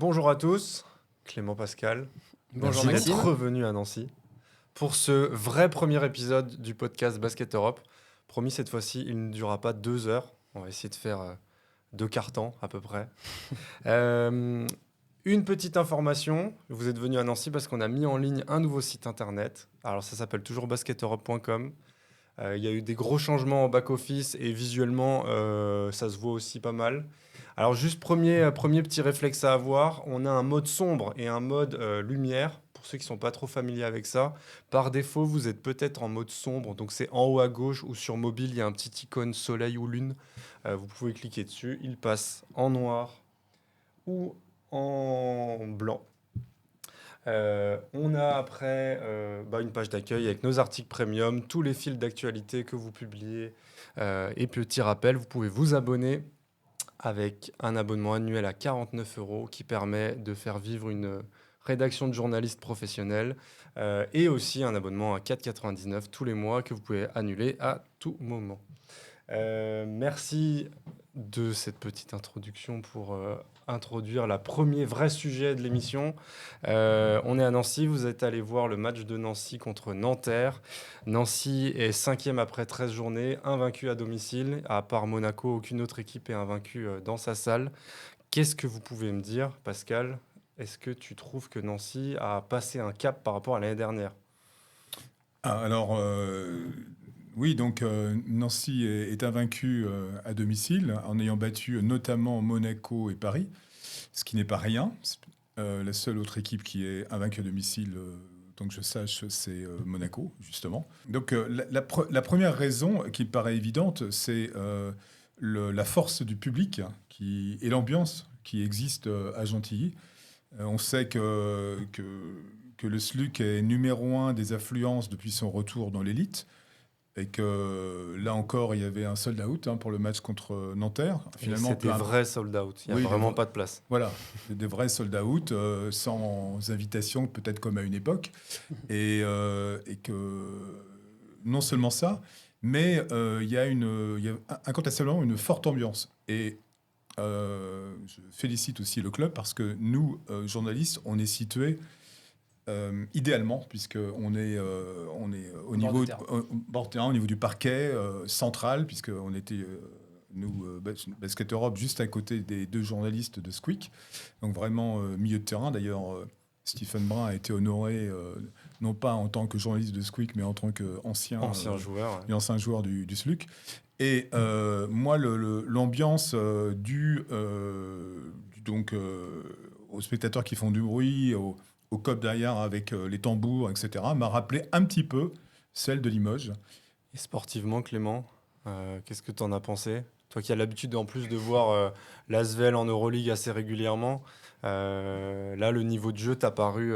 Bonjour à tous, Clément Pascal. Bonjour Merci Maxime. d'être revenu à Nancy pour ce vrai premier épisode du podcast Basket Europe. Promis, cette fois-ci, il ne durera pas 2 heures. On va essayer de faire 2 quarts temps à peu près. Une petite information, vous êtes venu à Nancy parce qu'on a mis en ligne un nouveau site internet. Alors ça s'appelle toujours basketeurope.com. Il y a eu des gros changements en back-office et visuellement, ça se voit aussi pas mal. Alors juste premier petit réflexe à avoir, on a un mode sombre et un mode lumière. Pour ceux qui ne sont pas trop familiers avec ça, par défaut, vous êtes peut-être en mode sombre. Donc c'est en haut à gauche ou sur mobile, il y a un petit icône soleil ou lune. Vous pouvez cliquer dessus. Il passe en noir ou en blanc. On a après une page d'accueil avec nos articles premium, tous les fils d'actualité que vous publiez. Et petit rappel, vous pouvez vous abonner avec un abonnement annuel à 49 € qui permet de faire vivre une rédaction de journalistes professionnels et aussi un abonnement à 4,99 € tous les mois que vous pouvez annuler à tout moment. Merci de cette petite introduction pour introduire le premier vrai sujet de l'émission. On est à Nancy, vous êtes allé voir le match de Nancy contre Nanterre. Nancy est 5e après 13 journées, invaincu à domicile. À part Monaco, aucune autre équipe est invaincue dans sa salle. Qu'est-ce que vous pouvez me dire, Pascal ? Est-ce que tu trouves que Nancy a passé un cap par rapport à l'année dernière ? Oui, donc Nancy est invaincu à domicile en ayant battu notamment Monaco et Paris, ce qui n'est pas rien. La seule autre équipe qui est invaincue à domicile, tant que je sache, c'est Monaco, justement. Donc la première raison qui me paraît évidente, c'est la force du public et l'ambiance qui existe à Gentilly. On sait que le SLUC est numéro 1 des affluences depuis son retour dans l'élite. Et que là encore, il y avait un sold out pour le match contre Nanterre. Finalement, c'était vrai sold out. Il n'y a vraiment pas de place. Voilà, des vrais sold out, sans invitation, peut-être comme à une époque. Et que non seulement ça, mais il y a incontestablement une forte ambiance. Et je félicite aussi le club parce que nous, journalistes, on est situés idéalement, puisqu'on est au niveau au niveau du parquet central, puisqu'on était, Basket Europe, juste à côté des deux journalistes de Squeak. Donc vraiment milieu de terrain. D'ailleurs, Stephen Brun a été honoré, non pas en tant que journaliste de Squeak, mais en tant qu'ancien joueur, et ancien joueur du SLUC. Et moi, l'ambiance aux spectateurs qui font du bruit, au COP derrière avec les tambours, etc., m'a rappelé un petit peu celle de Limoges. Et sportivement, Clément, qu'est-ce que tu en as pensé ? Toi qui as l'habitude en plus de voir l'Asvel en Euroleague assez régulièrement, là le niveau de jeu t'a paru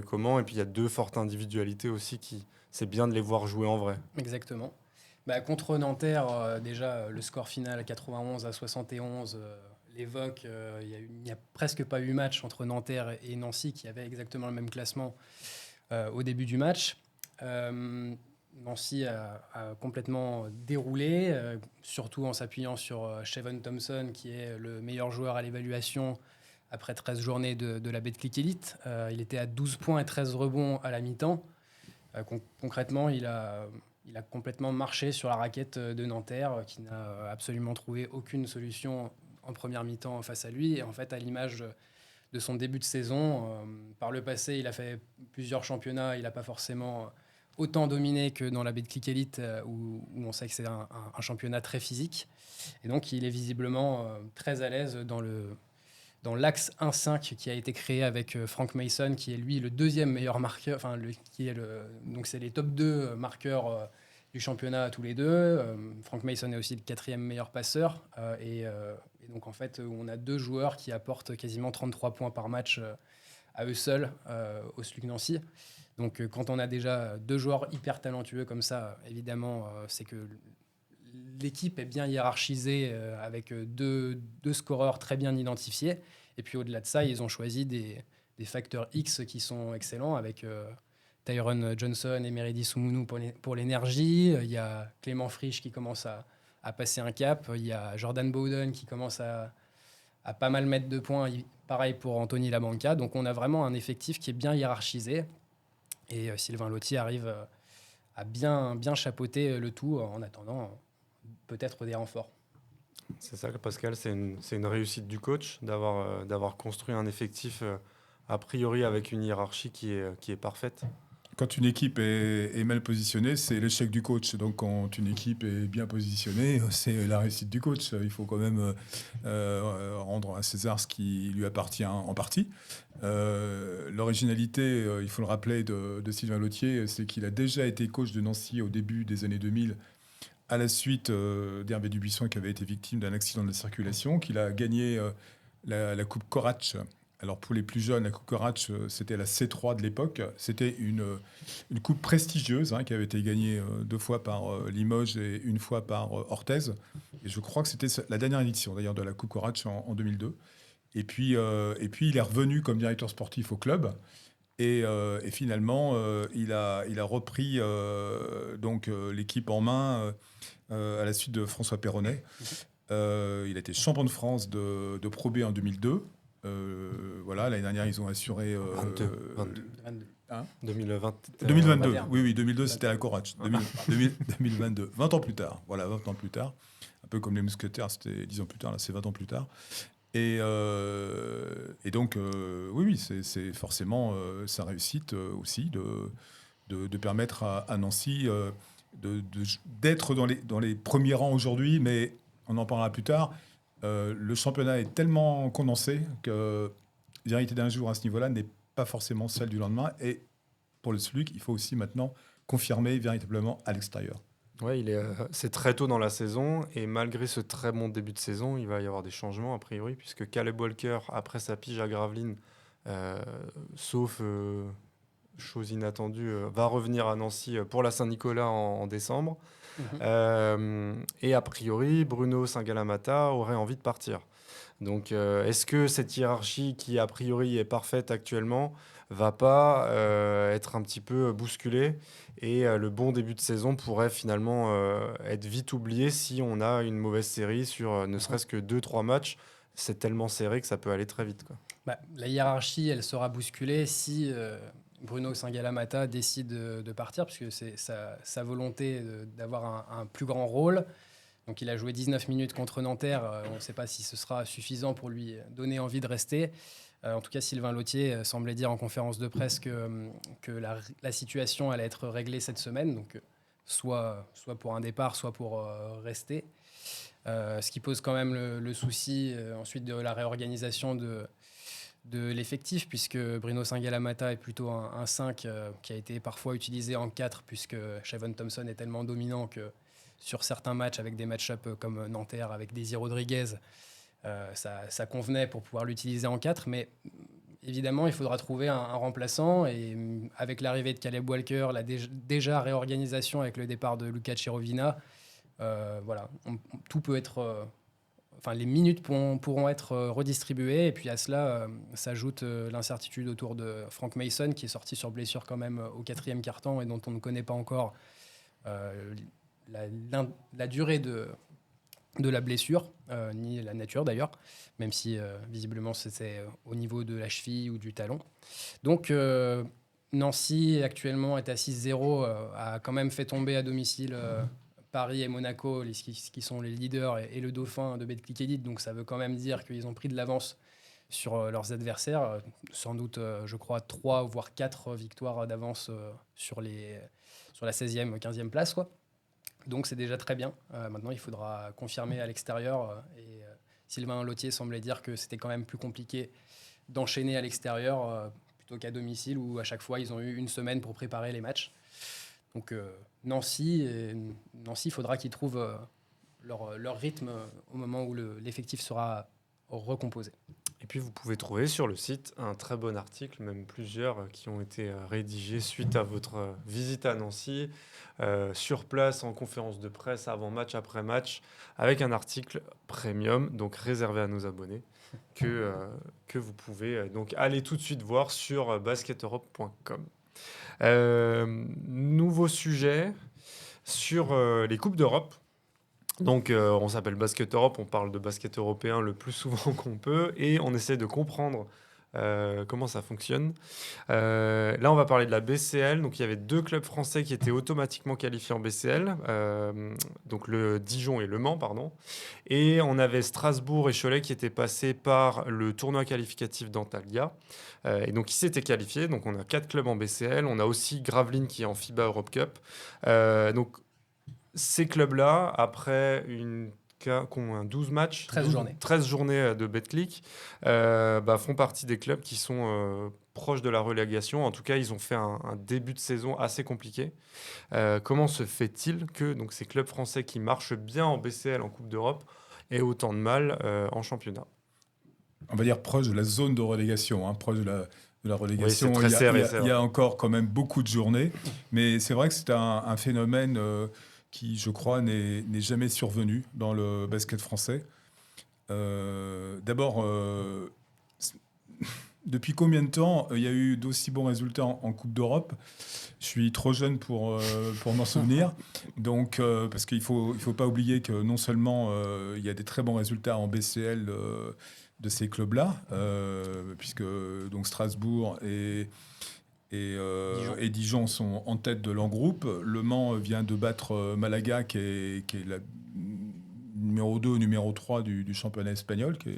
comment ? Et puis il y a deux fortes individualités aussi c'est bien de les voir jouer en vrai. Exactement. Contre Nanterre, déjà le score final 91-71 l'évoque. Il n'y a presque pas eu match entre Nanterre et Nancy qui avait exactement le même classement au début du match. Nancy a complètement déroulé, surtout en s'appuyant sur Shevon Thompson, qui est le meilleur joueur à l'évaluation après 13 journées de la Betclic Elite. Il était à 12 points et 13 rebonds à la mi-temps. Concrètement, il a complètement marché sur la raquette de Nanterre, qui n'a absolument trouvé aucune solution en première mi-temps face à lui. Et en fait, à l'image de son début de saison, par le passé, il a fait plusieurs championnats. Il n'a pas forcément autant dominé que dans la Betclic Elite, où on sait que c'est un championnat très physique. Et donc, il est visiblement très à l'aise dans l'axe 1-5 qui a été créé avec Frank Mason, qui est lui le deuxième meilleur marqueur, donc c'est les top 2 marqueurs du championnat tous les deux. Frank Mason est aussi le 4e meilleur passeur. Et donc en fait, on a 2 joueurs qui apportent quasiment 33 points par match à eux seuls au SLUC Nancy. Donc quand on a déjà 2 joueurs hyper talentueux comme ça, évidemment, c'est que l'équipe est bien hiérarchisée avec deux scoreurs très bien identifiés. Et puis au-delà de ça, ils ont choisi des facteurs X qui sont excellents avec Tyron Johnson et Meridi Soumounou pour l'énergie. Il y a Clément Frisch qui commence à passer un cap. Il y a Jordan Bowden qui commence à pas mal mettre de points. pareil pour Anthony Labanca. Donc on a vraiment un effectif qui est bien hiérarchisé. Et Sylvain Lottier arrive à bien chapeauter le tout en attendant peut-être des renforts. C'est ça, Pascal, c'est une réussite du coach d'avoir construit un effectif a priori avec une hiérarchie qui est parfaite. Quand une équipe est mal positionnée, c'est l'échec du coach. Donc, quand une équipe est bien positionnée, c'est la réussite du coach. Il faut quand même rendre à César ce qui lui appartient en partie. L'originalité, il faut le rappeler, de Sylvain Lottier, c'est qu'il a déjà été coach de Nancy au début des années 2000, à la suite d'Hervé Dubuisson, qui avait été victime d'un accident de la circulation, qu'il a gagné la Coupe Corach. Alors pour les plus jeunes, la Coupe Corach, c'était la C3 de l'époque. C'était une coupe prestigieuse qui avait été gagnée 2 fois par Limoges et 1 fois par Orthez. Et je crois que c'était la dernière édition d'ailleurs de la Coupe Corach en 2002. Et puis il est revenu comme directeur sportif au club. Et finalement, il a repris l'équipe en main à la suite de François Perronnet. Il a été champion de France de Pro B en 2002. L'année dernière, ils ont assuré... 2020. 2022, oui, 2002, c'était la Corach. 2022, 20 ans plus tard. Voilà, 20 ans plus tard. Un peu comme les Mousquetaires, c'était 10 ans plus tard, là, c'est 20 ans plus tard. Et donc, oui, c'est forcément sa réussite aussi de permettre à Nancy d'être dans les premiers rangs aujourd'hui, mais on en parlera plus tard. Le championnat est tellement condensé que la vérité d'un jour à ce niveau-là n'est pas forcément celle du lendemain. Et pour le SLUC, il faut aussi maintenant confirmer véritablement à l'extérieur. Oui, c'est très tôt dans la saison et malgré ce très bon début de saison, il va y avoir des changements a priori puisque Caleb Walker, après sa pige à Gravelines, sauf chose inattendue, va revenir à Nancy pour la Saint-Nicolas en décembre. Et a priori, Bruno Sangalamata aurait envie de partir. Donc, est-ce que cette hiérarchie qui, a priori, est parfaite actuellement, va pas être un petit peu bousculée et le bon début de saison pourrait finalement être vite oublié si on a une mauvaise série sur ne serait-ce que 2-3 matchs. C'est tellement serré que ça peut aller très vite, quoi. La hiérarchie, elle sera bousculée si Bruno Sangalamata décide de partir, puisque c'est sa volonté d'avoir un plus grand rôle. Donc il a joué 19 minutes contre Nanterre. On ne sait pas si ce sera suffisant pour lui donner envie de rester. En tout cas, Sylvain Lottier semblait dire en conférence de presse que la situation allait être réglée cette semaine. Donc soit pour un départ, soit pour rester. Ce qui pose quand même le souci ensuite de la réorganisation de l'effectif, puisque Bruno Sangalamata est plutôt un 5 qui a été parfois utilisé en 4, puisque Shavon Thompson est tellement dominant que sur certains matchs, avec des match-up comme Nanterre, avec Daisy Rodriguez, ça convenait pour pouvoir l'utiliser en 4. Mais évidemment, il faudra trouver un remplaçant. Et avec l'arrivée de Caleb Walker, la déjà réorganisation avec le départ de Luca Chirovina, tout peut être... les minutes pourront être redistribuées. Et puis à cela s'ajoute l'incertitude autour de Frank Mason, qui est sorti sur blessure quand même au 4e quart-temps et dont on ne connaît pas encore la durée de la blessure, ni la nature d'ailleurs, même si visiblement c'était au niveau de la cheville ou du talon. Donc Nancy actuellement est à 6-0, a quand même fait tomber à domicile Paris et Monaco, qui sont les leaders, et le dauphin de Betclic Elite. Donc ça veut quand même dire qu'ils ont pris de l'avance sur leurs adversaires. Sans doute, je crois, 3 voire 4 victoires d'avance sur la 16e, 15e place, quoi. Donc c'est déjà très bien. Maintenant, il faudra confirmer à l'extérieur. Et Sylvain Lottier semblait dire que c'était quand même plus compliqué d'enchaîner à l'extérieur plutôt qu'à domicile, où à chaque fois, ils ont eu une semaine pour préparer les matchs. Donc Nancy, il faudra qu'ils trouvent leur rythme au moment où l'effectif sera recomposé. Et puis vous pouvez trouver sur le site un très bon article, même plusieurs qui ont été rédigés suite à votre visite à Nancy, sur place en conférence de presse, avant match, après match, avec un article premium, donc réservé à nos abonnés, que vous pouvez donc aller tout de suite voir sur basketeurope.com. Nouveau sujet sur les Coupes d'Europe. Donc, on s'appelle Basket Europe, on parle de basket européen le plus souvent qu'on peut et on essaie de comprendre comment ça fonctionne. Là, on va parler de la BCL. Donc, il y avait 2 clubs français qui étaient automatiquement qualifiés en BCL, donc le Dijon et Le Mans, pardon. Et on avait Strasbourg et Cholet qui étaient passés par le tournoi qualificatif d'Antalya. Et donc, ils s'étaient qualifiés. Donc, on a 4 clubs en BCL. On a aussi Gravelines qui est en FIBA Europe Cup. Donc, ces clubs-là, après combien, 12 matchs, 13 journées. 13 journées de Betclic, font partie des clubs qui sont proches de la relégation. En tout cas, ils ont fait un début de saison assez compliqué. Comment se fait-il que donc, ces clubs français qui marchent bien en BCL, en Coupe d'Europe, aient autant de mal en championnat? On va dire proche de la zone de relégation, hein, proche de la relégation. Oui, c'est très serré, c'est Il y vrai. a encore quand même beaucoup de journées, mais c'est vrai que c'est un phénomène qui, je crois, n'est jamais survenu dans le basket français. D'abord, depuis combien de temps il y a eu d'aussi bons résultats en Coupe d'Europe? Je suis trop jeune pour m'en souvenir. Donc, parce qu'il faut pas oublier que non seulement il y a des très bons résultats en BCL de ces clubs-là, puisque donc Strasbourg Dijon. et Dijon sont en tête de leur groupe. Le Mans vient de battre Malaga, qui est la numéro 2 ou numéro 3 du championnat espagnol, qui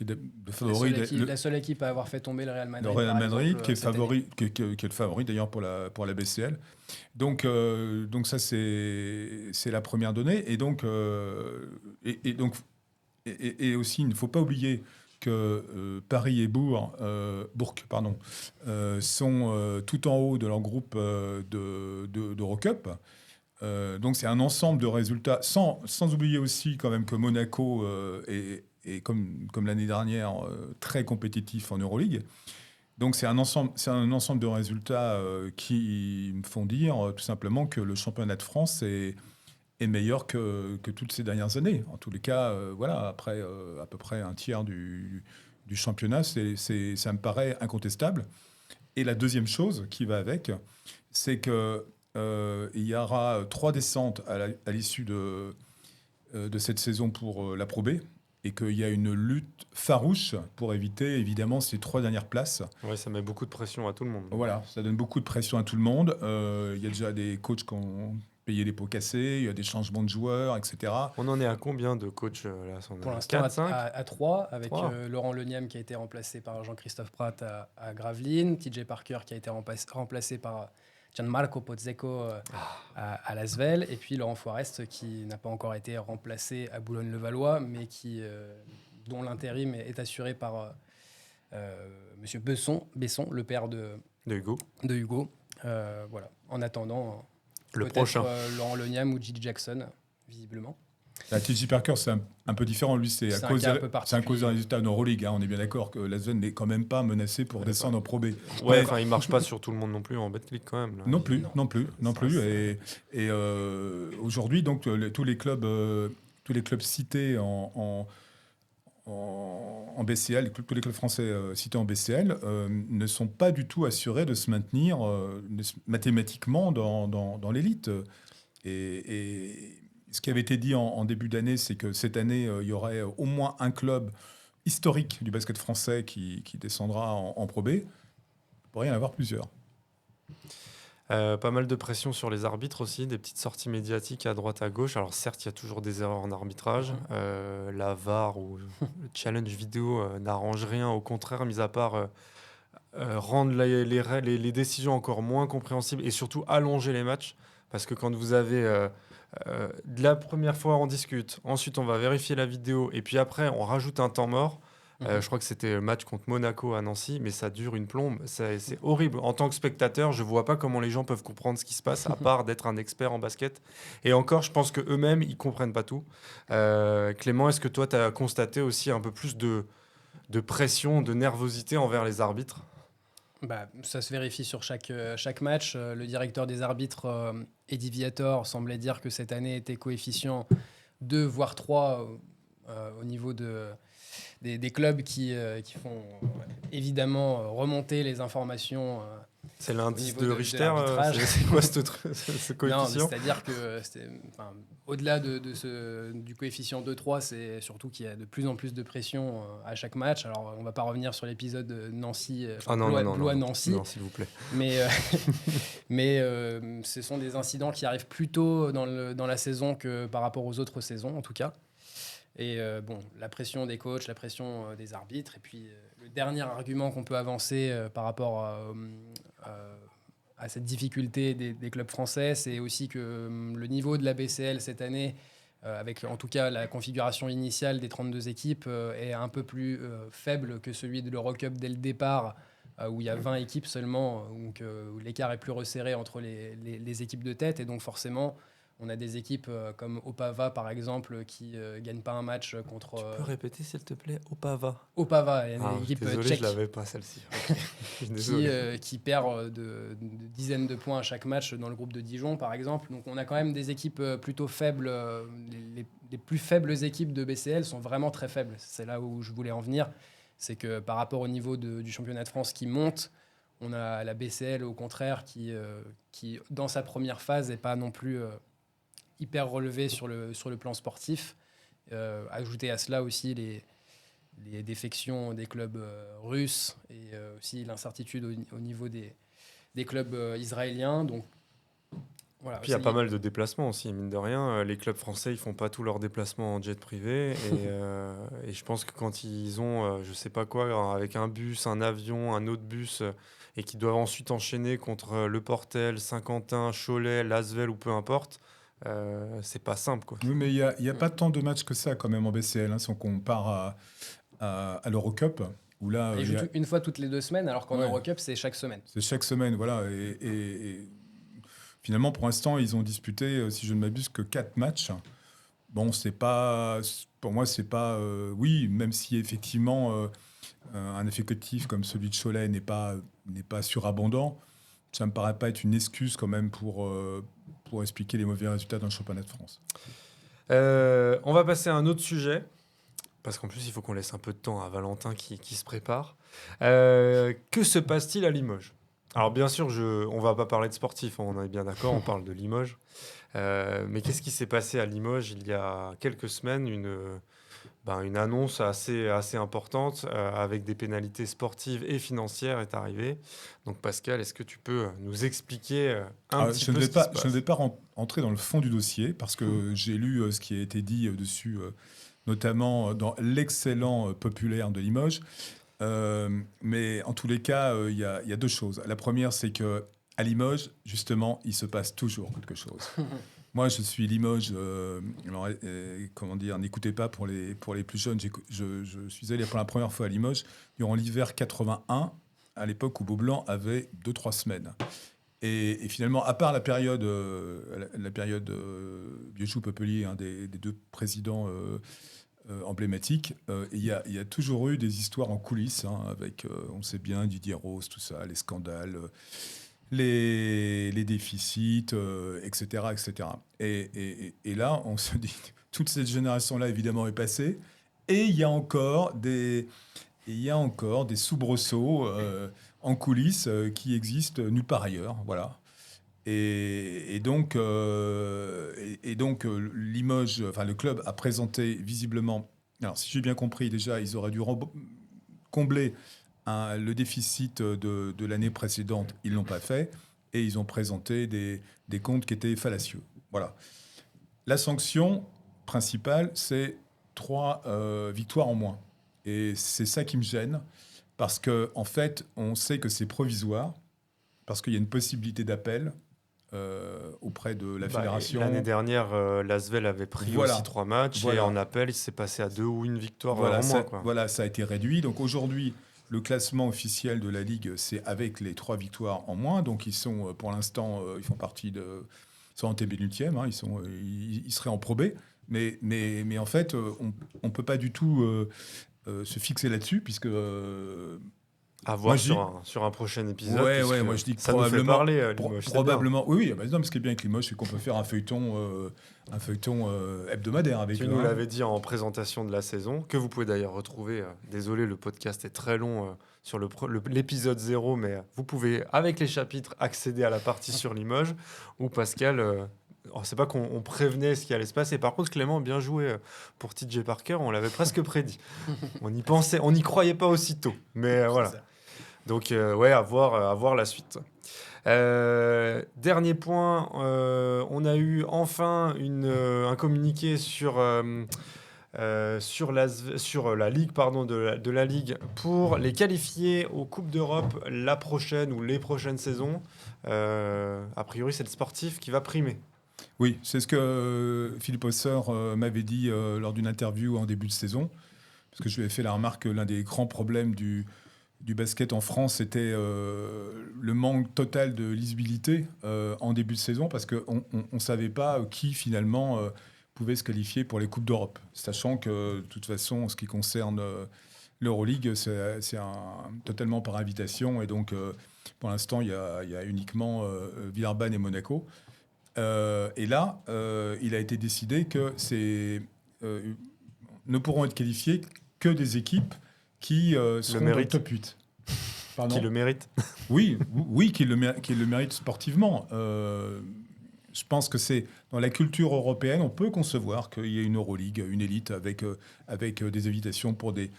est de favori. La seule équipe à avoir fait tomber le Real Madrid. Le Real par Madrid, exemple, qui est cette année. favori, qui est le favori d'ailleurs pour la BCL. Donc ça, c'est la première donnée. Et donc, et aussi, il ne faut pas oublier que Paris et Bourg sont tout en haut de leur groupe d'Eurocup. Donc c'est un ensemble de résultats, sans oublier aussi quand même que Monaco est comme l'année dernière, très compétitif en Euroleague. Donc c'est un ensemble de résultats qui me font dire tout simplement que le championnat de France est meilleur que toutes ces dernières années. En tous les cas, voilà, après à peu près un tiers du championnat, ça me paraît incontestable. Et la deuxième chose qui va avec, c'est que il y aura 3 descentes à l'issue de cette saison pour la Pro B, et qu'il y a une lutte farouche pour éviter évidemment ces 3 dernières places. Ouais, ça met beaucoup de pression à tout le monde. Voilà, ça donne beaucoup de pression à tout le monde. Il y a déjà des coachs qui ont payé les pots cassés, il y a des changements de joueurs, etc. On en est à combien de coachs là? Pour l'instant, 4, 5 à 3, avec 3. Laurent Leniam qui a été remplacé par Jean-Christophe Prat à Gravelines, TJ Parker qui a été remplacé par Gianmarco Pozzecco à Lasvel, et puis Laurent Forest qui n'a pas encore été remplacé à Boulogne-le-Valois, mais dont l'intérim est assuré par Monsieur Besson, le père de Hugo. Hugo. Voilà. En attendant, Le peut-être prochain. Laurent Leniam ou Gigi Jackson, visiblement. TJ Parker, c'est un peu différent. Lui, c'est à C'est un cause cas un peu des particulier. résultats en Euroleague. Hein. On est bien d'accord que Lasvel n'est quand même pas menacé pour Ouais, descendre en Pro B. Ouais, Mais- enfin, il marche pas sur tout le monde non plus en Betclic quand même. Là. Non plus. Ça, Et aujourd'hui, donc tous les clubs cités en BCL, tous les clubs français cités en BCL, ne sont pas du tout assurés de se maintenir mathématiquement dans l'élite. Et ce qui avait été dit en début d'année, c'est que cette année, il y aurait au moins un club historique du basket français qui descendra en Pro B. Il pourrait y en avoir plusieurs. Pas mal de pression sur les arbitres aussi, des petites sorties médiatiques à droite à gauche. Alors certes, il y a toujours des erreurs en arbitrage. La VAR ou le challenge vidéo n'arrange rien. Au contraire, mis à part rendre les décisions encore moins compréhensibles et surtout allonger les matchs. Parce que quand vous avez de la première fois, on discute, ensuite on va vérifier la vidéo et puis après on rajoute un temps mort. Je crois que c'était le match contre Monaco à Nancy, mais ça dure une plombe. C'est horrible. En tant que spectateur, je vois pas comment les gens peuvent comprendre ce qui se passe, à part d'être un expert en basket. Et encore, je pense qu'eux-mêmes, ils comprennent pas tout. Clément, est-ce que toi, tu as constaté aussi un peu plus de pression, de nervosité envers les arbitres? Ça se vérifie sur chaque match. Le directeur des arbitres, Eddie Viator, semblait dire que cette année était coefficient 2 voire 3 au niveau des clubs qui font évidemment remonter les informations C'est l'indice niveau de de Richter. l'arbitrage. C'est quoi ce Non, coefficient? c'est-à-dire que au-delà du coefficient 2-3, c'est surtout qu'il y a de plus en plus de pression à chaque match. Alors, on ne va pas revenir sur l'épisode Nancy, Ah non, non, non, non, Blois-Nancy, non, s'il vous plaît. mais, ce sont des incidents qui arrivent plus tôt dans la saison que par rapport aux autres saisons, en tout cas. Et la pression des coachs, la pression des arbitres. Et puis, le dernier argument qu'on peut avancer par rapport à cette difficulté des clubs français, c'est aussi que le niveau de la BCL cette année, avec en tout cas la configuration initiale des 32 équipes, est un peu plus faible que celui de l'Eurocup dès le départ, où il y a 20 équipes seulement, où l'écart est plus resserré entre les équipes de tête. Et donc forcément, on a des équipes comme Opava, par exemple, qui ne gagnent pas un match contre... Tu peux répéter, s'il te plaît, Opava? Opava, une Ah, équipe désolé, tchèque je l'avais pas celle-ci. Ok. Je suis désolé. qui perd de dizaines de points à chaque match dans le groupe de Dijon, par exemple. Donc on a quand même des équipes plutôt faibles. Les plus faibles équipes de BCL sont vraiment très faibles. C'est là où je voulais en venir. C'est que par rapport au niveau du championnat de France qui monte, on a la BCL, au contraire, qui dans sa première phase, n'est pas non plus hyper relevée sur le plan sportif. Ajouter à cela aussi les défections des clubs russes et aussi l'incertitude au niveau des clubs israéliens. Donc, voilà. Puis il y a pas mal de déplacements aussi, mine de rien. Les clubs français, ils font pas tous leurs déplacements en jet privé. Et je pense que quand ils ont, je sais pas quoi, avec un bus, un avion, un autre bus, et qu'ils doivent ensuite enchaîner contre Le Portel, Saint-Quentin, Cholet, Lasvel ou peu importe, c'est pas simple, quoi. Oui, mais il y a pas tant de matchs que ça quand même en BCL, hein, si on compare à l'Eurocup, où là, Ils jouent une fois toutes les 2 semaines, alors qu'en Ouais. Eurocup, c'est chaque semaine. c'est chaque semaine, voilà. Et finalement, pour l'instant, ils ont disputé, si je ne m'abuse, que 4 matchs. Bon, c'est pas, pour moi, c'est pas, oui, même si effectivement un effectif comme celui de Cholet n'est pas surabondant, ça me paraît pas être une excuse quand même pour expliquer les mauvais résultats dans le championnat de France. On va passer à un autre sujet, parce qu'en plus, il faut qu'on laisse un peu de temps à Valentin qui se prépare. Que se passe-t-il à Limoges? Alors, bien sûr, on va pas parler de sportifs, hein, on est bien d'accord, on parle de Limoges. Mais qu'est-ce qui s'est passé à Limoges il y a quelques semaines? Une annonce assez importante avec des pénalités sportives et financières est arrivée. Donc, Pascal, est-ce que tu peux nous expliquer un petit Je ne peu vais ce qui pas, se passe? je ne vais pas entrer dans le fond du dossier parce que j'ai lu ce qui a été dit dessus, notamment dans l'excellent Populaire de Limoges. Mais en tous les cas, il y a 2 choses. La première, c'est que à Limoges, justement, il se passe toujours quelque chose. Moi, je suis Limoges. Alors, comment dire, n'écoutez pas pour les plus jeunes. Je suis allé pour la première fois à Limoges durant l'hiver 81, à l'époque où Beaublanc avait 2-3 semaines. Et finalement, à part la période Biechou Popelier, un des 2 présidents emblématiques, il y a toujours eu des histoires en coulisses, hein, avec, on sait bien, Didier Rose, tout ça, les scandales, les déficits, etc., etc. Et là, on se dit, toute cette génération-là, évidemment, est passée, et il y a encore des soubresauts en coulisses qui existent nulle part ailleurs, voilà. Et donc, Limoges, enfin le club a présenté visiblement. Alors, si j'ai bien compris, déjà, ils auraient dû combler le déficit de l'année précédente. Ils l'ont pas fait et ils ont présenté des comptes qui étaient fallacieux. Voilà. La sanction principale, c'est 3 victoires en moins. Et c'est ça qui me gêne parce que en fait, on sait que c'est provisoire parce qu'il y a une possibilité d'appel. Auprès de la fédération. L'année dernière, l'Asvel avait pris Voilà. aussi 3 matchs Voilà. et en appel, il s'est passé à 2 ou 1 victoire Voilà, en ça, moins, quoi. voilà, ça a été réduit. Donc aujourd'hui, le classement officiel de la Ligue, c'est avec les 3 victoires en moins. Donc ils sont, pour l'instant, ils font partie de... Ils sont en T-pénultième, hein, ils seraient en Pro B. Mais en fait, on ne peut pas du tout se fixer là-dessus, puisque À voir Moi, je dis- sur un prochain épisode. Ouais, puisque moi je dis que ça nous fait probablement. parler, Limoges. c'est bien. Probablement. Oui, bah, non, mais ce qui est bien avec Limoges, c'est qu'on peut faire un feuilleton hebdomadaire avec Tu eux. nous hein. l'avais dit en présentation de la saison, que vous pouvez d'ailleurs retrouver. Désolé, le podcast est très long sur l'épisode 0, mais vous pouvez, avec les chapitres, accéder à la partie sur Limoges, où Pascal, c'est pas qu'on prévenait ce qui allait se passer. Par contre, Clément, bien joué pour TJ Parker, on l'avait presque prédit. On y pensait, on n'y croyait pas aussitôt. Mais voilà. C'est ça. Donc, ouais, à voir la suite. Dernier point, on a eu enfin un communiqué sur la Ligue, de la Ligue pour les qualifier aux Coupes d'Europe la prochaine ou les prochaines saisons. A priori, c'est le sportif qui va primer. Oui, c'est ce que Philippe Osser m'avait dit lors d'une interview en début de saison. Parce que je lui ai fait la remarque que l'un des grands problèmes du basket en France, c'était le manque total de lisibilité en début de saison, parce qu'on ne savait pas qui finalement pouvait se qualifier pour les Coupes d'Europe. Sachant que, de toute façon, en ce qui concerne l'Euroleague, c'est totalement par invitation. Et donc, pour l'instant, il y a uniquement Villeurbanne et Monaco. Et là, il a été décidé que ne pourront être qualifiées que des équipes qui seront dans le méritent. top 8. Pardon. Qui le mérite. Oui, qui le mérite sportivement. Je pense que c'est dans la culture européenne, on peut concevoir qu'il y ait une Euroleague, une élite avec des invitations pour des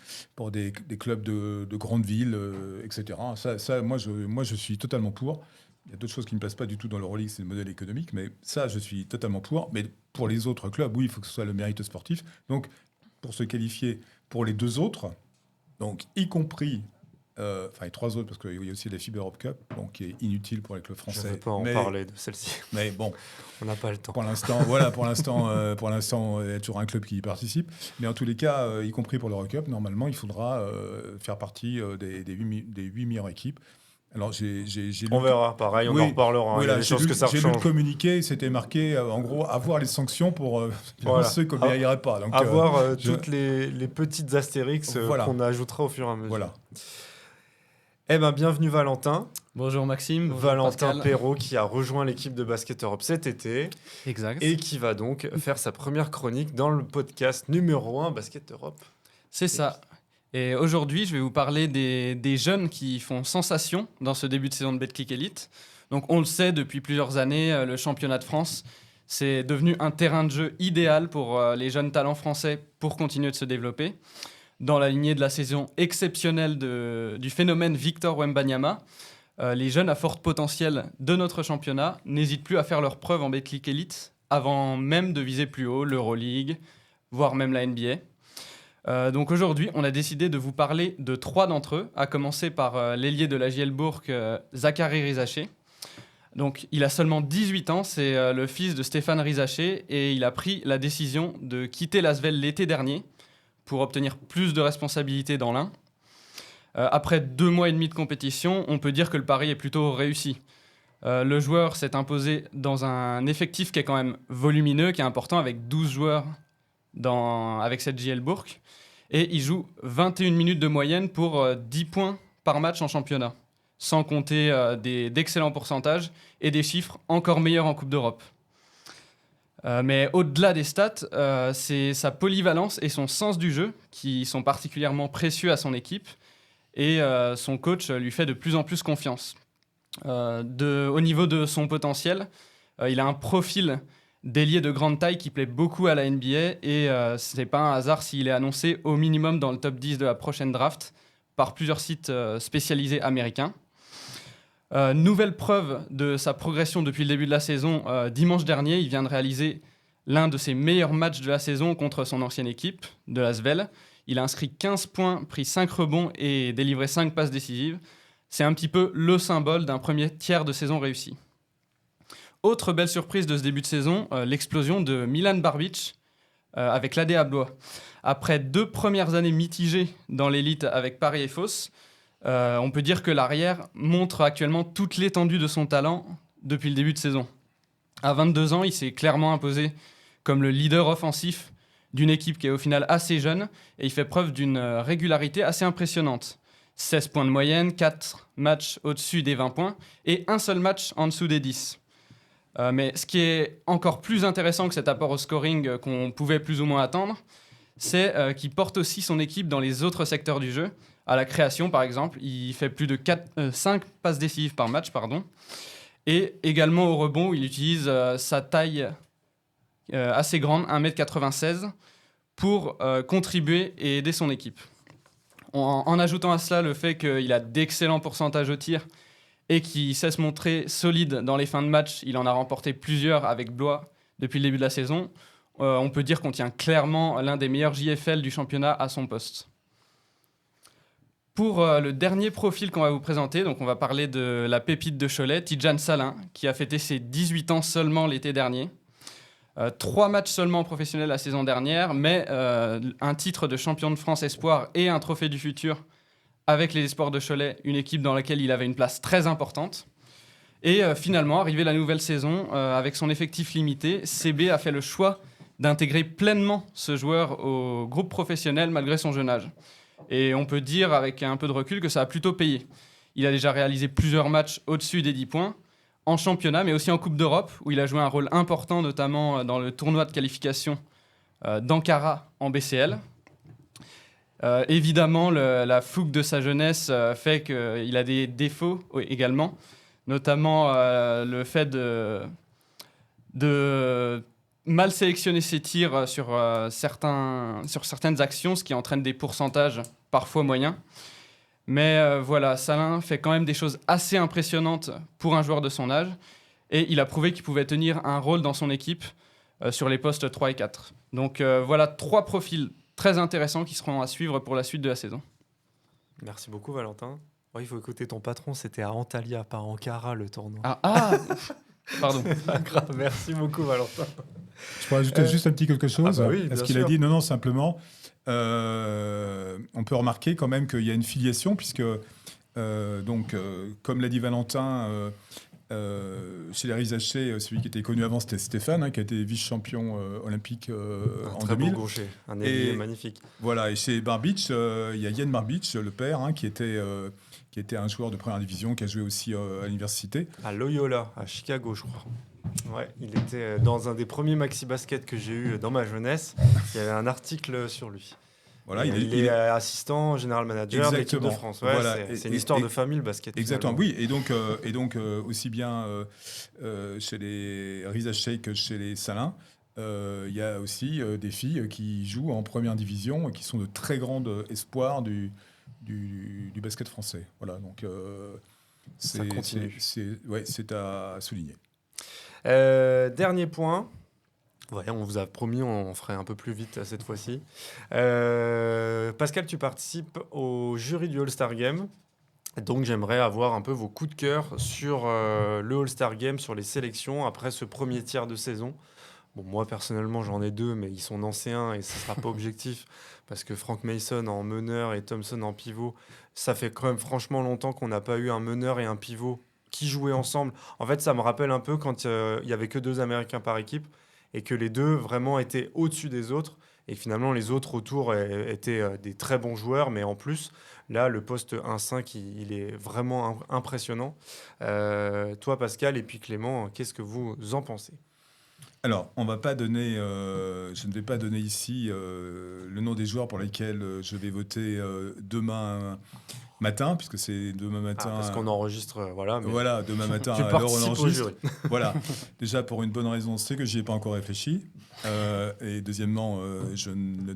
clubs de grandes villes, etc. Ça, moi, je suis totalement pour. Il y a d'autres choses qui ne me plaisent pas du tout dans l'Euroleague, c'est le modèle économique, mais ça, je suis totalement pour. Mais pour les autres clubs, oui, il faut que ce soit le mérite sportif. Donc, pour se qualifier pour les deux autres, donc y compris, les trois autres, parce qu'il y a aussi la FIBA Europe Cup, donc qui est inutile pour les clubs Je français. ne veux pas en parler de celle-ci. Mais bon, On n'a pas le temps. pour l'instant, il y a toujours un club qui y participe. Mais en tous les cas, y compris pour l'Euro Cup, normalement, il faudra faire partie des 8 meilleures équipes. Alors, j'ai lu On verra, pareil, on Oui, en reparlera. Il y a voilà, des choses que ça j'ai lu le change. communiqué, c'était marqué, en gros, avoir les sanctions pour Voilà. ceux qui n'obéiraient pas. Donc, Avoir je- toutes les petites astérix Voilà. qu'on ajoutera au fur et à mesure. voilà. Eh ben, bienvenue Valentin. Bonjour Maxime. Bonjour Valentin Pascal. Perrault qui a rejoint l'équipe de Basket Europe cet été Exact. et qui va donc faire sa première chronique dans le podcast numéro 1 Basket Europe. C'est ça. Et aujourd'hui, je vais vous parler des jeunes qui font sensation dans ce début de saison de Betclic Elite. Donc, on le sait depuis plusieurs années, le championnat de France, c'est devenu un terrain de jeu idéal pour les jeunes talents français pour continuer de se développer. Dans la lignée de la saison exceptionnelle du phénomène Victor Wembanyama, les jeunes à fort potentiel de notre championnat n'hésitent plus à faire leurs preuves en Betclic Elite avant même de viser plus haut l'Euroleague, voire même la NBA. Donc aujourd'hui, on a décidé de vous parler de 3 d'entre eux, à commencer par l'ailier de la JL Bourg, Zachary Rizaché. Donc il a seulement 18 ans, c'est le fils de Stéphane Rizaché, et il a pris la décision de quitter l'Asvel l'été dernier pour obtenir plus de responsabilités dans l'Ain. Après 2 mois et demi de compétition, on peut dire que le pari est plutôt réussi. Le joueur s'est imposé dans un effectif qui est quand même volumineux, qui est important, avec 12 joueurs avec cette JL Bourg. Et il joue 21 minutes de moyenne pour 10 points par match en championnat, sans compter d'excellents pourcentages et des chiffres encore meilleurs en Coupe d'Europe. Mais au-delà des stats, c'est sa polyvalence et son sens du jeu qui sont particulièrement précieux à son équipe, et son coach lui fait de plus en plus confiance. Au niveau de son potentiel, il a un profil d'ailier de grande taille qui plaît beaucoup à la NBA, et ce n'est pas un hasard s'il est annoncé au minimum dans le top 10 de la prochaine draft par plusieurs sites spécialisés américains. Nouvelle preuve de sa progression depuis le début de la saison, dimanche dernier, il vient de réaliser l'un de ses meilleurs matchs de la saison contre son ancienne équipe de l'Asvel. Il a inscrit 15 points, pris 5 rebonds et délivré 5 passes décisives. C'est un petit peu le symbole d'un premier tiers de saison réussi. Autre belle surprise de ce début de saison, l'explosion de Milan Barbic avec l'ADA Blois. Après 2 premières années mitigées dans l'élite avec Paris et Fos, on peut dire que l'arrière montre actuellement toute l'étendue de son talent depuis le début de saison. À 22 ans, il s'est clairement imposé comme le leader offensif d'une équipe qui est au final assez jeune, et il fait preuve d'une régularité assez impressionnante. 16 points de moyenne, 4 matchs au-dessus des 20 points et un seul match en dessous des 10. Mais ce qui est encore plus intéressant que cet apport au scoring qu'on pouvait plus ou moins attendre, c'est qu'il porte aussi son équipe dans les autres secteurs du jeu. À la création, par exemple, il fait plus de 5 passes décisives par match, et également au rebond, il utilise sa taille assez grande, 1m96, pour contribuer et aider son équipe. En ajoutant à cela le fait qu'il a d'excellents pourcentages au tir et qu'il sait se montrer solide dans les fins de match, il en a remporté plusieurs avec Blois depuis le début de la saison, on peut dire qu'on tient clairement l'un des meilleurs JFL du championnat à son poste. Pour le dernier profil qu'on va vous présenter, donc on va parler de la pépite de Cholet, Tidjane Salin, qui a fêté ses 18 ans seulement l'été dernier. 3 matchs seulement professionnels la saison dernière, mais un titre de champion de France espoir et un trophée du futur avec les Espoirs de Cholet, une équipe dans laquelle il avait une place très importante. Et finalement, arrivé la nouvelle saison, avec son effectif limité, CB a fait le choix d'intégrer pleinement ce joueur au groupe professionnel malgré son jeune âge. Et on peut dire avec un peu de recul que ça a plutôt payé. Il a déjà réalisé plusieurs matchs au-dessus des 10 points, en championnat, mais aussi en Coupe d'Europe, où il a joué un rôle important, notamment dans le tournoi de qualification d'Ankara en BCL. Évidemment, la fougue de sa jeunesse fait qu'il a des défauts également, notamment le fait de mal sélectionner ses tirs sur certaines actions, ce qui entraîne des pourcentages parfois moyens. Mais voilà, Salin fait quand même des choses assez impressionnantes pour un joueur de son âge, et il a prouvé qu'il pouvait tenir un rôle dans son équipe sur les postes 3 et 4. Donc voilà 3 profils très intéressants qui seront à suivre pour la suite de la saison. Merci beaucoup, Valentin. Oh, il faut écouter ton patron, c'était à Antalya, pas à Ankara, le tournoi. Pardon. C'est pas grave, merci beaucoup, Valentin. Je pourrais ajouter juste un petit quelque chose. Oui, à ce qu'il a dit. Non, simplement, on peut remarquer quand même qu'il y a une filiation, puisque, comme l'a dit Valentin, chez les Rizaché, celui qui était connu avant, c'était Stéphane, qui a été vice-champion olympique en très 2000. beau gaucher, un ailier magnifique. Voilà, et chez Barbic, il y a Yann Barbic, le père, qui était un joueur de première division, qui a joué aussi à l'université. À Loyola, à Chicago, je crois. Ouais, il était dans un des premiers maxi basket que j'ai eu dans ma jeunesse. Il y avait un article sur lui. Voilà, il est assistant général manager de l'équipe de France. Ouais, voilà. C'est une histoire de famille, le basket. Exactement, oui. Et donc aussi bien chez les Rizaché que chez les Salins, il y a aussi des filles qui jouent en première division et qui sont de très grands espoirs du basket français. Voilà, donc ça continue. C'est à souligner. Dernier point. Ouais, on vous a promis, on ferait un peu plus vite cette fois-ci. Pascal, tu participes au jury du All-Star Game. Donc, j'aimerais avoir un peu vos coups de cœur sur le All-Star Game, sur les sélections après ce premier tiers de saison. Bon, moi, personnellement, j'en ai 2, mais ils sont nancéens et ce ne sera pas objectif parce que Frank Mason en meneur et Thompson en pivot, ça fait quand même franchement longtemps qu'on n'a pas eu un meneur et un pivot qui jouaient ensemble. En fait, ça me rappelle un peu quand il n'y avait que 2 Américains par équipe et que les 2 vraiment étaient au-dessus des autres. Et finalement, les autres autour étaient des très bons joueurs, mais en plus, là, le poste 1-5, il est vraiment impressionnant. Toi, Pascal, et puis Clément, qu'est-ce que vous en pensez ? Alors, je ne vais pas donner ici le nom des joueurs pour lesquels je vais voter demain matin, puisque c'est demain matin. Parce qu'on enregistre, voilà. Mais voilà, demain matin, tu alors on participes au jury. Voilà, déjà pour une bonne raison, c'est que j'y ai pas encore réfléchi. Et deuxièmement, je ne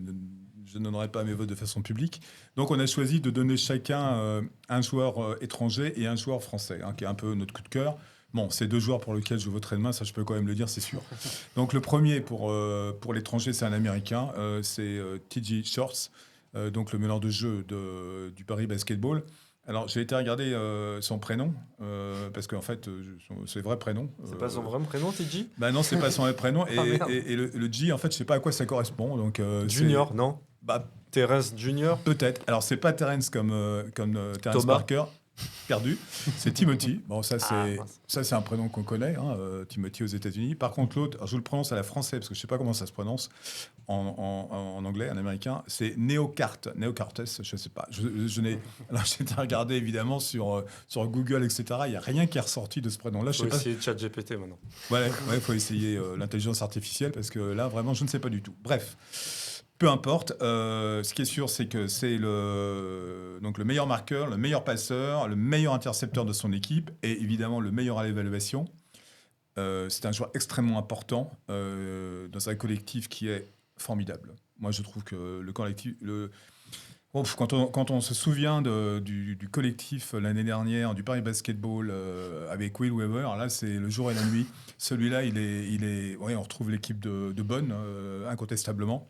donnerai pas mes votes de façon publique. Donc, on a choisi de donner chacun un joueur étranger et un joueur français, qui est un peu notre coup de cœur. Bon, c'est 2 joueurs pour lesquels je voterai demain, ça je peux quand même le dire, c'est sûr. Donc le premier pour l'étranger, c'est un Américain, c'est T.J. Shorts, donc le meneur de jeu du Paris Basketball. Alors j'ai été regarder son prénom, parce qu'en fait, c'est vrai prénom. C'est pas son vrai prénom, T.J. Bah non, c'est pas son vrai prénom. Et le G, en fait, je sais pas à quoi ça correspond. Donc, Junior, non bah, Terence Junior. Peut-être. Alors c'est pas Terence comme Terence Thomas. Parker. perdu. C'est Timothy. Bon, ça, mince. c'est un prénom qu'on connaît, hein, Timothy aux États-Unis. Par contre, l'autre, alors, je le prononce à la française parce que je ne sais pas comment ça se prononce en anglais, en américain. C'est Neocartes, je ne sais pas. Alors, j'ai été regarder évidemment sur Google, etc. Il n'y a rien qui est ressorti de ce prénom-là. Il faut essayer ChatGPT maintenant. Ouais, il faut essayer l'intelligence artificielle parce que là, vraiment, je ne sais pas du tout. Bref. Peu importe, ce qui est sûr, c'est que c'est donc le meilleur marqueur, le meilleur passeur, le meilleur intercepteur de son équipe et évidemment le meilleur à l'évaluation. C'est un joueur extrêmement important dans un collectif qui est formidable. Moi, je trouve que le collectif... Quand on se souvient du collectif l'année dernière, du Paris Basketball avec Will Weber, là, c'est le jour et la nuit. Celui-là, ouais, on retrouve l'équipe de Bonn, incontestablement.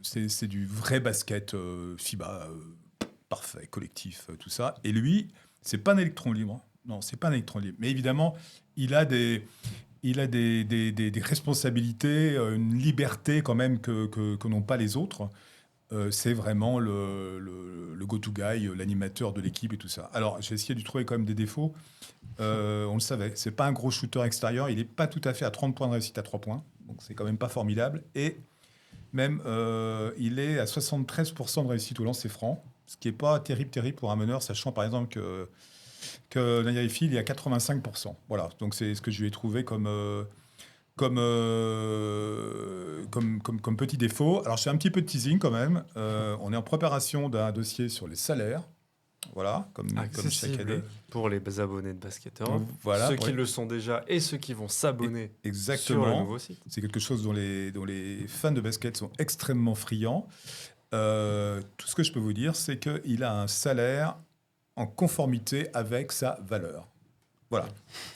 C'est du vrai basket FIBA, parfait, collectif, tout ça. Et lui, c'est pas un électron libre. Non, c'est pas un électron libre. Mais évidemment, il a des responsabilités, une liberté quand même que n'ont pas les autres. C'est vraiment le go-to guy, l'animateur de l'équipe et tout ça. Alors, j'ai essayé de trouver quand même des défauts. On le savait, c'est pas un gros shooter extérieur. Il n'est pas tout à fait à 30 points de réussite à 3 points. Donc, c'est quand même pas formidable. Et même, il est à 73% de réussite au lancer franc, ce qui n'est pas terrible pour un meneur, sachant par exemple que Daniel Phil est à 85%. Voilà, donc c'est ce que je lui ai trouvé comme petit défaut. Alors, je fais un petit peu de teasing quand même. On est en préparation d'un dossier sur les salaires. Voilà, comme chaque année. Pour les abonnés de Basket Europe. Voilà, ceux qui le sont déjà et ceux qui vont s'abonner sur le nouveau site. C'est quelque chose dont les fans de basket sont extrêmement friands. Tout ce que je peux vous dire, c'est qu'il a un salaire en conformité avec sa valeur. Voilà.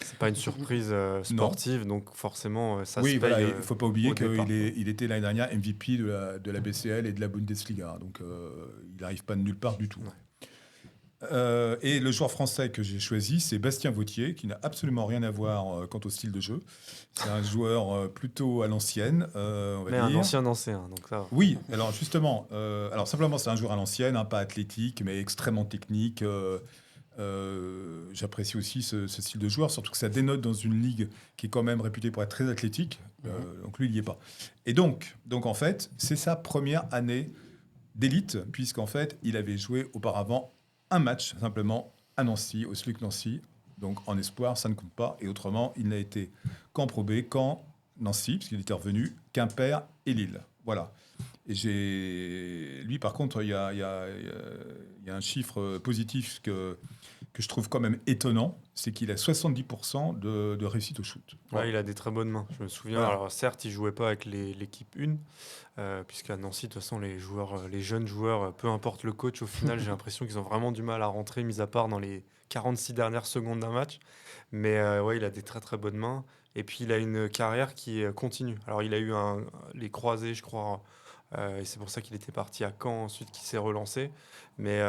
C'est pas une surprise sportive, donc forcément, ça se paye. Oui, voilà, il ne faut pas oublier départ. qu'il était l'année dernière MVP de la BCL et de la Bundesliga. Donc, il n'arrive pas de nulle part du tout. Ouais. Et le joueur français que j'ai choisi, c'est Bastien Vautier, qui n'a absolument rien à voir quant au style de jeu. C'est un joueur plutôt à l'ancienne, on va dire. Un ancien ancien, donc ça. Oui, alors justement, simplement c'est un joueur à l'ancienne, hein, pas athlétique, mais extrêmement technique. J'apprécie aussi ce style de joueur, surtout que ça dénote dans une ligue qui est quand même réputée pour être très athlétique. Donc lui, il n'y est pas. Et donc en fait, c'est sa première année d'élite, puisqu'en fait, il avait joué auparavant un match simplement à Nancy, au SLUC Nancy. Donc en espoir, ça ne compte pas. Et autrement, il n'a été qu'en Pro B, qu'en Nancy, puisqu'il était revenu, Quimper et Lille. Voilà. Et lui, par contre, il y a un chiffre positif que je trouve quand même étonnant, c'est qu'il a 70% de réussite au shoot. Ouais, il a des très bonnes mains. Je me souviens, voilà. Alors certes, il jouait pas avec l'équipe 1, puisqu'à Nancy, de toute façon, les jeunes joueurs, peu importe le coach, au final, j'ai l'impression qu'ils ont vraiment du mal à rentrer, mis à part dans les 46 dernières secondes d'un match. Mais ouais, il a des très très bonnes mains. Et puis, il a une carrière qui continue. Alors, il a eu les croisés, je crois. Et c'est pour ça qu'il était parti à Caen ensuite, qui s'est relancé. Mais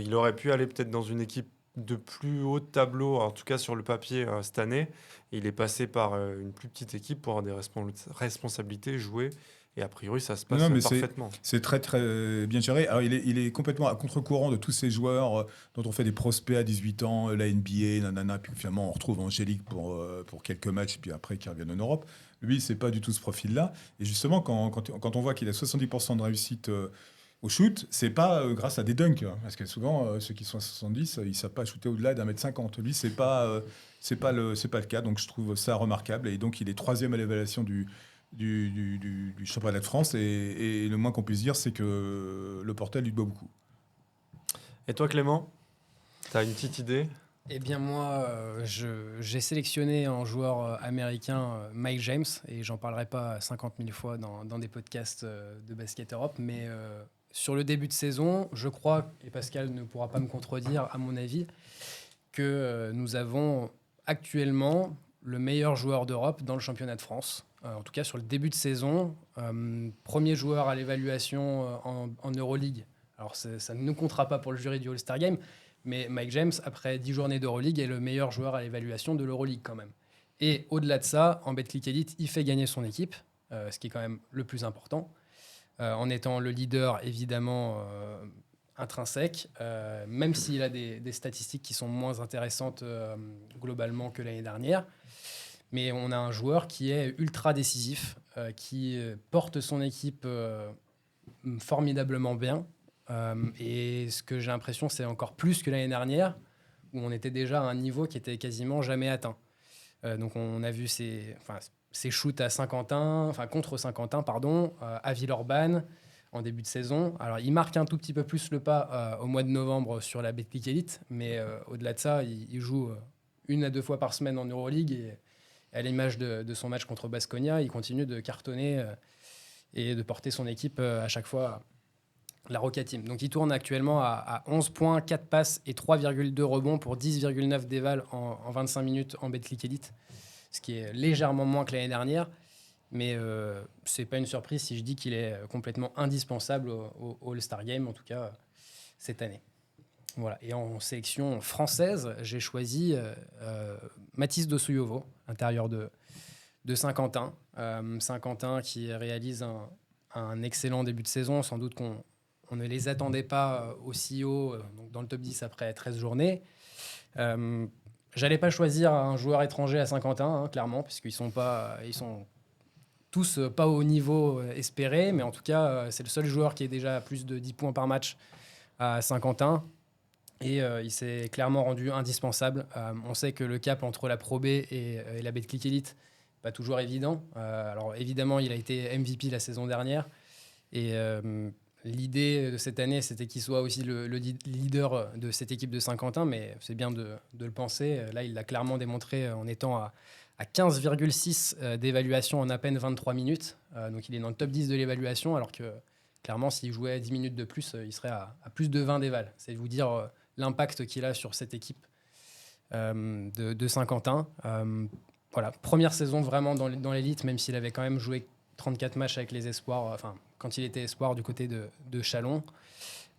il aurait pu aller peut-être dans une équipe de plus haut de tableau, en tout cas sur le papier cette année. Il est passé par une plus petite équipe pour avoir des responsabilités, jouer. Et a priori, ça se passe parfaitement. C'est très, très bien géré. Alors, il est complètement à contre-courant de tous ces joueurs dont on fait des prospects à 18 ans, la NBA, nanana, puis finalement, on retrouve Angélique pour quelques matchs, puis après, qui reviennent en Europe. Lui, c'est pas du tout ce profil-là. Et justement, quand on voit qu'il a 70% de réussite au shoot, c'est pas grâce à des dunks. Hein, parce que souvent, ceux qui sont à 70, ils savent pas shooter au-delà d'1m50. Lui, c'est pas le cas. Donc, je trouve ça remarquable. Et donc, il est 3e à l'évaluation du championnat de France. Et le moins qu'on puisse dire, c'est que le Portel lui doit beaucoup. Et toi, Clément, tu as une petite idée ? Eh bien moi, j'ai sélectionné en joueur américain Mike James, et j'en parlerai pas 50 000 fois dans des podcasts de Basket Europe, mais sur le début de saison, je crois, et Pascal ne pourra pas me contredire à mon avis, que nous avons actuellement le meilleur joueur d'Europe dans le championnat de France. En tout cas, sur le début de saison, premier joueur à l'évaluation en Euroleague. Alors ça ne comptera pas pour le jury du All-Star Game, mais Mike James, après 10 journées d'Euroleague, est le meilleur joueur à l'évaluation de l'Euroleague quand même. Et au-delà de ça, en Betclic Elite, il fait gagner son équipe, ce qui est quand même le plus important, en étant le leader évidemment intrinsèque, même s'il a des statistiques qui sont moins intéressantes globalement que l'année dernière. Mais on a un joueur qui est ultra décisif, qui porte son équipe formidablement bien. Et ce que j'ai l'impression, c'est encore plus que l'année dernière, où on était déjà à un niveau qui était quasiment jamais atteint. Donc on a vu ses shoots à Saint-Quentin, contre Saint-Quentin, pardon, à Villeurbanne en début de saison. Alors il marque un tout petit peu plus le pas au mois de novembre sur la Betclic Elite, mais au-delà de ça, il joue 1 à 2 fois par semaine en Euroleague et à l'image de son match contre Baskonia, il continue de cartonner et de porter son équipe à chaque fois la Roca Team. Donc il tourne actuellement à 11 points, 4 passes et 3,2 rebonds pour 10,9 déval en 25 minutes en Betclic Elite, ce qui est légèrement moins que l'année dernière. Mais c'est pas une surprise si je dis qu'il est complètement indispensable au All-Star Game, en tout cas cette année. Voilà. Et en sélection française, j'ai choisi Mathis Dossouyovo, intérieur de Saint-Quentin. Saint-Quentin qui réalise un excellent début de saison. Sans doute qu'on ne les attendait pas aussi haut donc dans le top 10 après 13 journées. J'allais pas choisir un joueur étranger à Saint-Quentin, clairement, puisqu'ils sont tous pas au niveau espéré. Mais en tout cas, c'est le seul joueur qui est déjà à plus de 10 points par match à Saint-Quentin. Et il s'est clairement rendu indispensable. On sait que le cap entre la Pro B et la Betclic Elite n'est pas toujours évident. Alors évidemment, il a été MVP la saison dernière. Et l'idée de cette année, c'était qu'il soit aussi le leader de cette équipe de Saint-Quentin. Mais c'est bien de le penser. Là, il l'a clairement démontré en étant à 15,6 d'évaluation en à peine 23 minutes. Donc il est dans le top 10 de l'évaluation, alors que clairement, s'il jouait 10 minutes de plus, il serait à plus de 20 déval. C'est de vous dire l'impact qu'il a sur cette équipe de Saint-Quentin. Voilà, première saison vraiment dans l'élite, même s'il avait quand même joué 34 matchs avec les espoirs, quand il était espoir du côté de Châlons.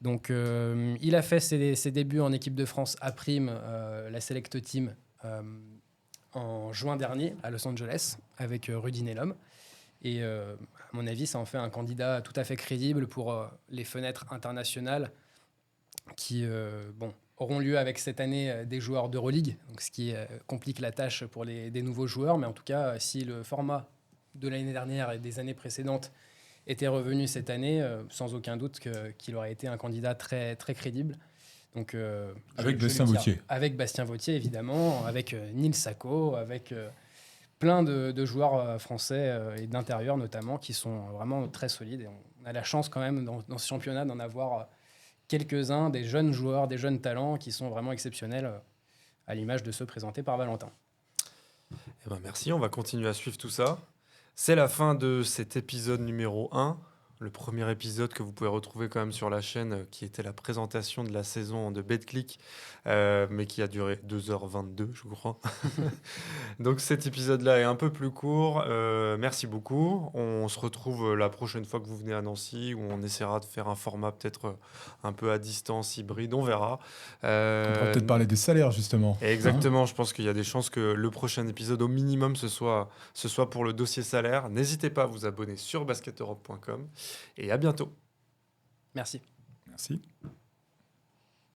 Donc il a fait ses débuts en équipe de France A', la Select Team, en juin dernier à Los Angeles avec Rudy Nelom. Et à mon avis, ça en fait un candidat tout à fait crédible pour les fenêtres internationales qui auront lieu avec cette année des joueurs d'Euroleague, donc ce qui complique la tâche pour des nouveaux joueurs. Mais en tout cas, si le format de l'année dernière et des années précédentes était revenu cette année, sans aucun doute qu'il aurait été un candidat très, très crédible. Donc, avec Bastien Vautier. Avec Bastien Vautier, évidemment, avec Nils Sacco, avec plein de joueurs français et d'intérieur notamment, qui sont vraiment très solides. Et on a la chance quand même dans ce championnat d'en avoir quelques-uns, des jeunes joueurs, des jeunes talents qui sont vraiment exceptionnels, à l'image de ceux présentés par Valentin. Eh ben merci, on va continuer à suivre tout ça. C'est la fin de cet épisode numéro 1, le premier épisode que vous pouvez retrouver quand même sur la chaîne, qui était la présentation de la saison de Betclic, mais qui a duré 2h22, je crois. Donc cet épisode-là est un peu plus court. Merci beaucoup. On se retrouve la prochaine fois que vous venez à Nancy, où on essaiera de faire un format peut-être un peu à distance, hybride, on verra. On pourra peut-être parler des salaires, justement. Exactement, je pense qu'il y a des chances que le prochain épisode, au minimum, ce soit pour le dossier salaire. N'hésitez pas à vous abonner sur basketeurope.com et à bientôt. Merci. Merci.